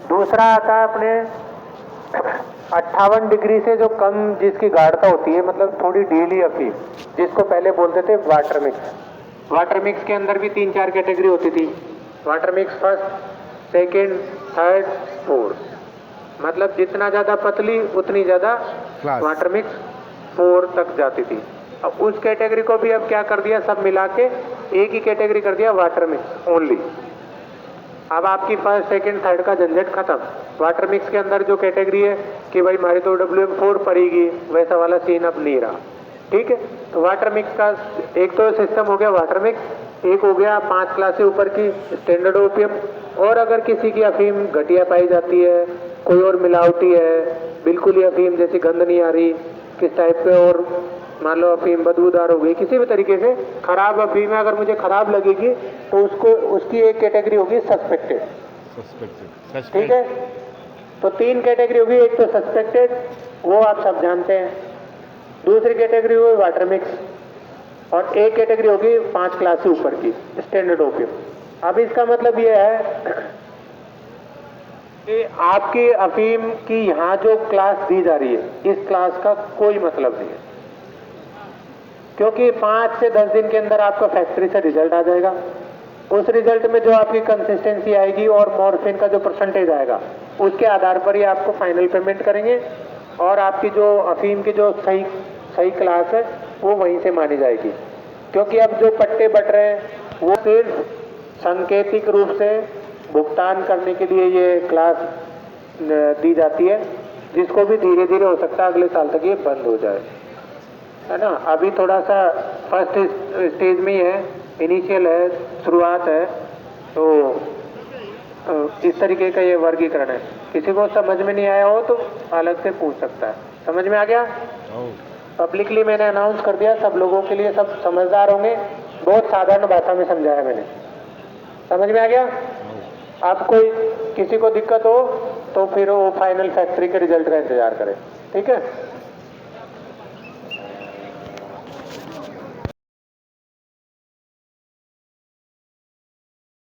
दूसरा आता है अपने 58 डिग्री से जो कम जिसकी गाढ़ता होती है, मतलब थोड़ी ढीली अफीम, जिसको पहले बोलते थे वाटर मिक्स। वाटर मिक्स के अंदर भी 3-4 कैटेगरी होती थी। Water mix first, second, third, fourth, मतलब जितना ज़्यादा पतली उतनी ज़्यादा वाटर मिक्स 4 तक जाती थी। अब उस कैटेगरी को भी अब क्या कर दिया, सब मिला के एक ही कैटेगरी कर दिया, वाटर मिक्स ओनली। अब आपकी फर्स्ट, सेकंड, थर्ड का झंझट खत्म। वाटर मिक्स के अंदर जो कैटेगरी है कि भाई हमारी तो WM4 पड़ेगी, वैसा वाला सीन अब नहीं रहा। ठीक है, तो वाटर मिक्स का एक तो सिस्टम हो गया वाटर मिक्स, एक हो गया 5 क्लास से ऊपर की स्टैंडर्ड ओपीएम। और अगर किसी की अफीम घटिया पाई जाती है, कोई और मिलावटी है, बिल्कुल ही अफीम जैसी गंध नहीं आ रही किस टाइप पे, और मान लो अफीम बदबूदार हो गई, किसी भी तरीके से खराब अफीम है, अगर मुझे खराब लगेगी तो उसको उसकी एक कैटेगरी होगी सस्पेक्टेड। ठीक है, तो 3 कैटेगरी होगी। एक तो सस्पेक्टेड, वो आप सब जानते हैं। दूसरी कैटेगरी होगी वाटर मिक्स, और एक कैटेगरी होगी 5 क्लास से ऊपर की स्टैंडर्ड ओपीएम। अब इसका मतलब ये है कि आपकी अफीम की यहाँ जो क्लास दी जा रही है, इस क्लास का कोई मतलब नहीं है, क्योंकि 5 से 10 दिन के अंदर आपका फैक्ट्री से रिजल्ट आ जाएगा। उस रिजल्ट में जो आपकी कंसिस्टेंसी आएगी और मॉर्फिन का जो परसेंटेज आएगा, उसके आधार पर ही आपको फाइनल पेमेंट करेंगे, और आपकी जो अफीम की जो सही क्लास है वो वहीं से मानी जाएगी। क्योंकि अब जो पट्टे बट रहे हैं वो सिर्फ सांकेतिक रूप से भुगतान करने के लिए ये क्लास दी जाती है, जिसको भी धीरे धीरे हो सकता है अगले साल तक ये बंद हो जाए, है ना। अभी थोड़ा सा फर्स्ट स्टेज में ही है, इनिशियल है, शुरुआत है, तो इस तरीके का ये वर्गीकरण है। किसी को समझ में नहीं आया हो तो अलग से पूछ सकता है। समझ में आ गया? पब्लिकली मैंने अनाउंस कर दिया, सब लोगों के लिए, सब समझदार होंगे। बहुत साधारण भाषा में समझाया मैंने, समझ में आ गया? आप कोई किसी को दिक्कत हो तो फिर वो फाइनल फैक्ट्री के रिजल्ट का इंतजार करें, ठीक है।